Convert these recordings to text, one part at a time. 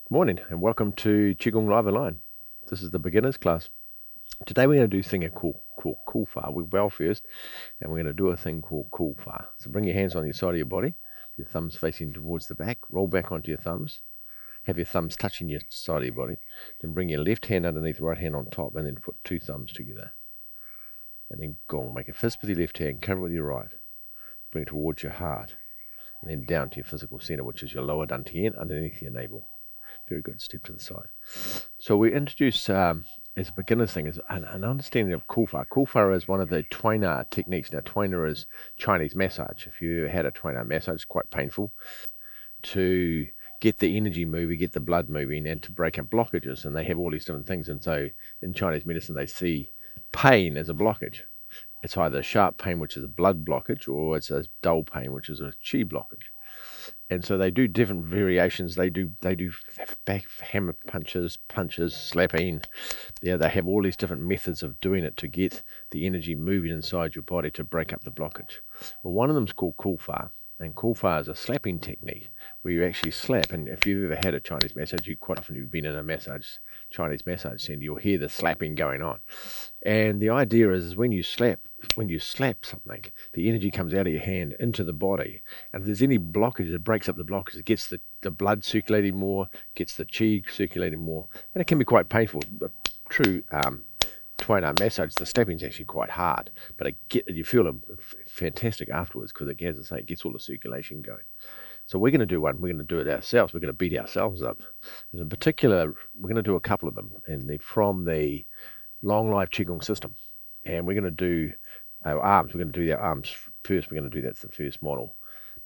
Good morning and welcome to Qigong Live Online. This is the beginners class. Today we're going to do a thing called Kou Fa. We bow first and we're going to do a thing called Kou Fa. So bring your hands on your side of your body, your thumbs facing towards the back, roll back onto your thumbs, have your thumbs touching your side of your body, then bring your left hand underneath the right hand on top and then put two thumbs together. And then gong, make a fist with your left hand, cover it with your right, bring it towards your heart, and then down to your physical center, which is your lower dantian underneath your navel. Very good. Step to the side. So we introduce, as a beginner thing, is an understanding of Kou Fa. Kou Fa is one of the Tuina techniques. Now, Tuina is Chinese massage. If you ever had a Tuina massage, it's quite painful to get the energy moving, get the blood moving, and to break up blockages. And they have all these different things. And so in Chinese medicine, they see pain as a blockage. It's either sharp pain, which is a blood blockage, or it's a dull pain, which is a qi blockage. And so they do different variations. They do back hammer punches, slapping. Yeah, they have all these different methods of doing it to get the energy moving inside your body to break up the blockage. Well, one of them is called Kou Fa. And Kou Fa is a slapping technique where you actually slap. And if you've ever had a Chinese massage, quite often you've been in a Chinese massage center, you'll hear the slapping going on. And the idea is when you slap something, the energy comes out of your hand into the body. And if there's any blockage, it breaks up the blockage. It gets the blood circulating more, gets the qi circulating more. And it can be quite painful. The true Tuina massage, the slapping is actually quite hard, but you feel fantastic afterwards because, as I say, it gets all the circulation going. So we're going to do one. We're going to do it ourselves. We're going to beat ourselves up. And in particular, we're going to do a couple of them, and they're from the Long Life Qigong system. And we're going to do our arms. We're going to do our arms first. We're going to do that's the first model.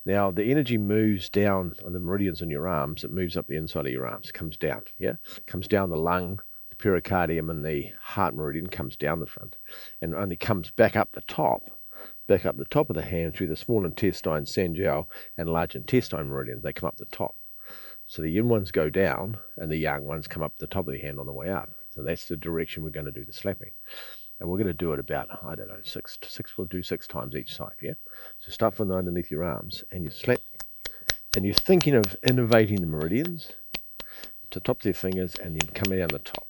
Now, the energy moves down on the meridians on your arms. It moves up the inside of your arms. It comes down, yeah? It comes down the lung, the pericardium, and the heart meridian comes down the front. And only comes back up the top of the hand through the small intestine, sanjiao, and large intestine meridians. They come up the top. So the yin ones go down, and the yang ones come up the top of the hand on the way up. So that's the direction we're going to do the slapping. And we're going to do it about, I don't know, we'll do 6 times each side, yeah? So start from underneath your arms, and you slap, and you're thinking of innervating the meridians to the top of your fingers, and then coming down the top.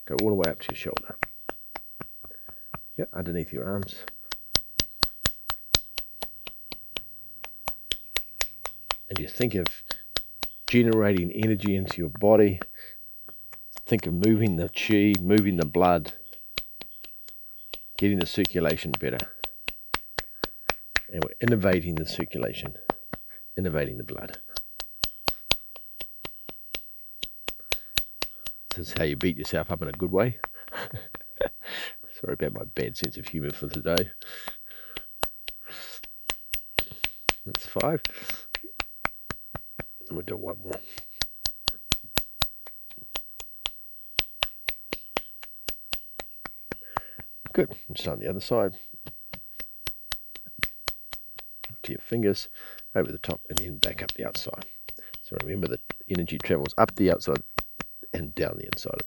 Go all the way up to your shoulder. Yeah, underneath your arms. And you think of generating energy into your body. Think of moving the qi, moving the blood, getting the circulation better. And we're innervating the circulation, innervating the blood. This is how you beat yourself up in a good way. Sorry about my bad sense of humour for today. That's 5. And we'll do one more. Good. And start on the other side. To your fingers, over the top, and then back up the outside. So remember that energy travels up the outside and down the inside.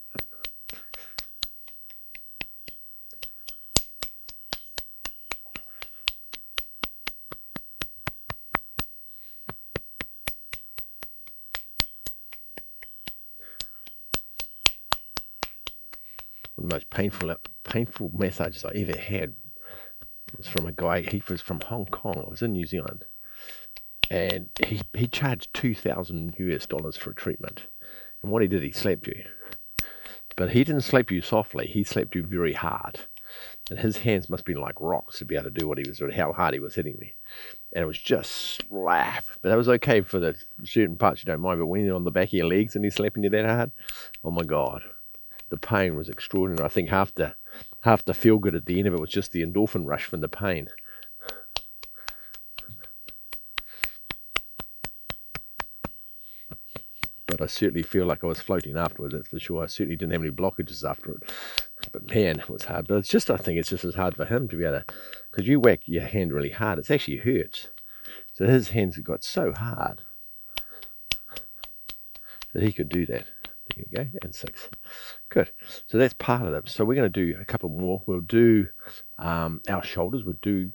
One of the most painful massages I ever had was from a guy. He was from Hong Kong. I was in New Zealand, and he charged $2,000 for a treatment. And what he did, he slapped you, but he didn't slap you softly. He slapped you very hard, and his hands must have been like rocks to be able to do what he was doing, how hard he was hitting me. And it was just slap. But that was okay for the certain parts you don't mind. But when you're on the back of your legs and he's slapping you that hard, oh my God. The pain was extraordinary. I think half the feel good at the end of it was just the endorphin rush from the pain. But I certainly feel like I was floating afterwards, that's for sure. I certainly didn't have any blockages after it. But man, it was hard. But I think it's just as hard for him to be able to, because you whack your hand really hard, it actually hurts. So his hands got so hard that he could do that. There you go, and 6. Good. So that's part of them. So we're going to do a couple more. We'll do our shoulders. We'll do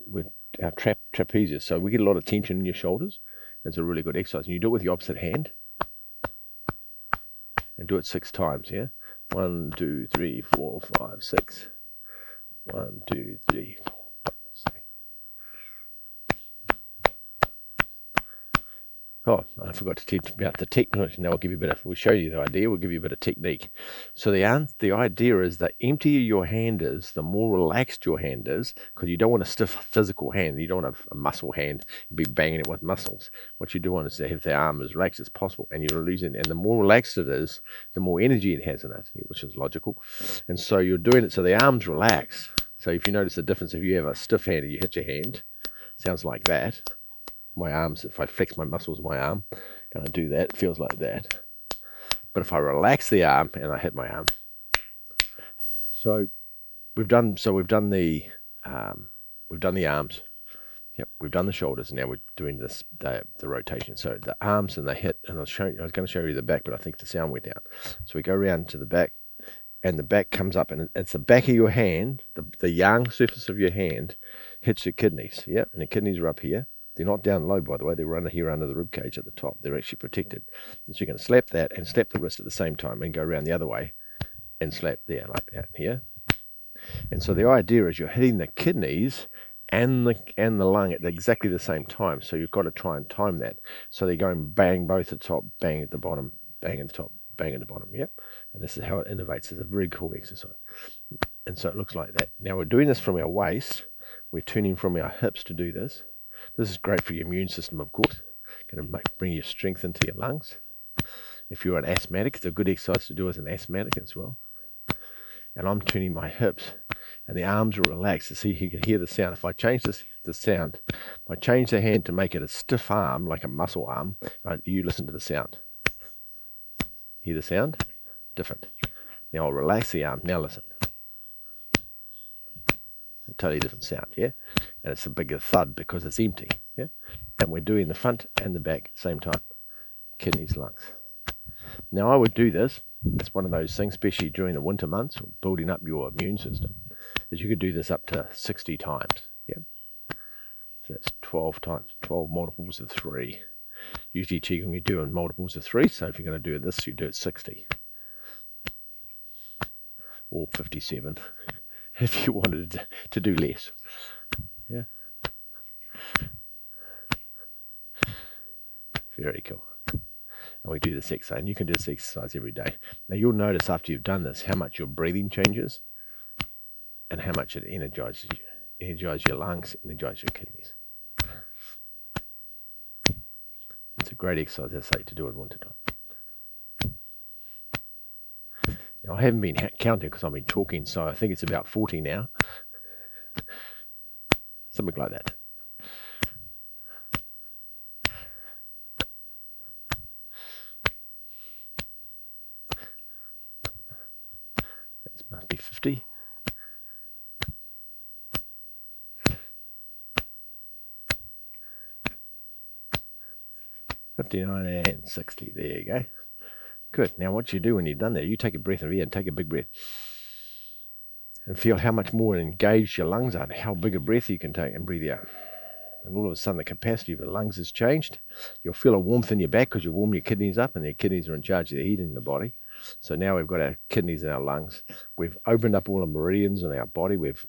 our trapezius. So we get a lot of tension in your shoulders. It's a really good exercise. And you do it with the opposite hand. and do it 6 times, yeah? 1, 2, 3, 4, 5, 6. 1, 2, 3, 4, 5, 6. Oh, I forgot to teach about the technique. Now we'll show you the idea, we'll give you a bit of technique. So the idea is the emptier your hand is, the more relaxed your hand is, because you don't want a stiff physical hand, you don't want a muscle hand, you'll be banging it with muscles. What you do want is to have the arm as relaxed as possible, and you're losing, and the more relaxed it is, the more energy it has in it, which is logical. And so you're doing it so the arms relax. So if you notice the difference, if you have a stiff hand and you hit your hand, sounds like that. My arms, if I flex my muscles in my arm and I do that, it feels like that. But if I relax the arm and I hit my arm, we've done the arms, yep, we've done the shoulders, and now we're doing the rotation. So the arms and the hit, and I was going to show you the back, but I think the sound went out. So we go around to the back, and the back comes up, and it's the back of your hand, the yang surface of your hand hits your kidneys, yeah, and the kidneys are up here. They're not down low, by the way. They're here under the rib cage at the top. They're actually protected. And so you're going to slap that and slap the wrist at the same time and go around the other way and slap there like that here. And so the idea is you're hitting the kidneys and the lung at exactly the same time. So you've got to try and time that. So they're going bang both at the top, bang at the bottom, bang at the top, bang at the bottom. Yep. And this is how it innovates. It's a very cool exercise. And so it looks like that. Now we're doing this from our waist. We're turning from our hips to do this. This is great for your immune system, of course. Going to bring your strength into your lungs. If you're an asthmatic, it's a good exercise to do as an asthmatic as well. And I'm turning my hips, and the arms are relaxed. To see, you can hear the sound. If I change the sound, if I change the hand to make it a stiff arm, like a muscle arm, right, you listen to the sound. Hear the sound? Different. Now I'll relax the arm. Now listen. A totally different sound, yeah? And it's a bigger thud because it's empty, yeah? And we're doing the front and the back at the same time. Kidneys, lungs. Now I would do this. It's one of those things, especially during the winter months, or building up your immune system, is you could do this up to 60 times, yeah? So that's 12 times, 12 multiples of 3. Usually Qigong you do in multiples of 3, so if you're going to do this, you do it 60. Or 57. If you wanted to do less, yeah. Very cool. And we do this exercise, and you can do this exercise every day. Now you'll notice after you've done this how much your breathing changes, and how much it energizes you, energizes your lungs, energizes your kidneys. It's a great exercise, I say, to do in winter time. Now, I haven't been counting because I've been talking, so I think it's about 40 now. Something like that. That must be 50. $59 and $60. There you go. Good. Now what you do when you've done that, you take a breath in here and take a big breath. And feel how much more engaged your lungs are, and how big a breath you can take and breathe out. And all of a sudden the capacity of your lungs has changed. You'll feel a warmth in your back because you warm your kidneys up, and your kidneys are in charge of the heat in the body. So now we've got our kidneys in our lungs. We've opened up all the meridians in our body. We've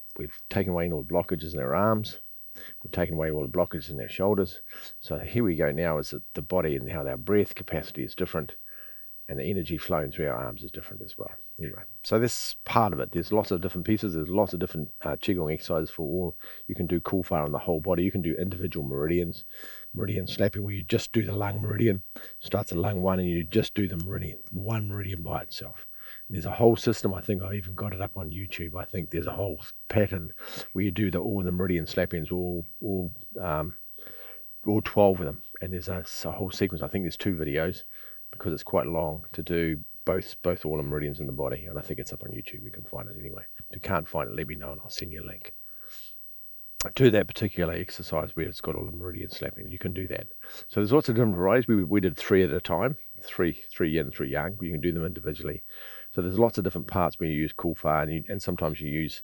taken away all the blockages in our arms. We've taken away all the blockages in our shoulders. So here we go now is the body and how our breath capacity is different. And the energy flowing through our arms is different as well. Anyway, so this part of it, there's lots of different pieces. There's lots of different Qigong exercises for all. You can do Kou Fa on the whole body. You can do individual meridians. Meridian slapping where you just do the lung meridian. Starts at lung 1 and you just do the meridian, one meridian by itself. And there's a whole system. I think I even got it up on YouTube. I think there's a whole pattern where you do all the meridian slappings, all 12 of them. And there's a whole sequence. I think there's 2 videos, because it's quite long to do both all the meridians in the body, and I think it's up on YouTube. You can find it anyway. If you can't find it, let me know and I'll send you a link to that particular exercise where it's got all the meridian slapping. You can do that. So there's lots of different varieties. We did 3 at a time, three yin, 3 yang. You can do them individually. So there's lots of different parts where you use Kou Fa, and sometimes you use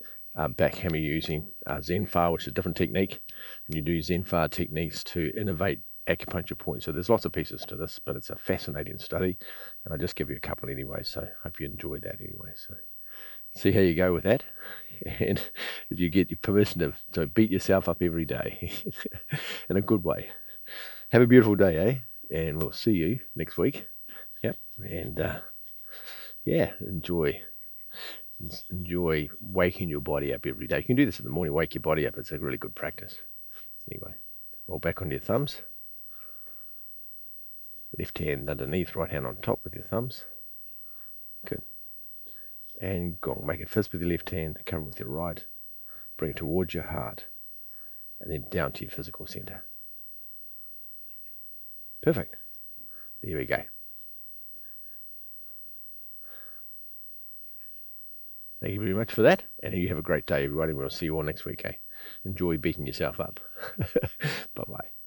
back hammer using Zen Fa, which is a different technique, and you do Zen Fa techniques to innovate acupuncture points. So there's lots of pieces to this, but it's a fascinating study, and I'll just give you a couple anyway, so hope you enjoy that anyway. So see how you go with that, and if you get your permission to beat yourself up every day in a good way. Have a beautiful day, eh? And we'll see you next week. Yep. And yeah, enjoy waking your body up every day. You can do this in the morning, wake your body up. It's a really good practice. Anyway, roll back onto your thumbs. Left hand underneath, right hand on top with your thumbs. Good. And gong. Make a fist with your left hand, cover with your right. Bring it towards your heart. And then down to your physical center. Perfect. There we go. Thank you very much for that. And you have a great day, everybody. We'll see you all next week, eh? Enjoy beating yourself up. Bye-bye.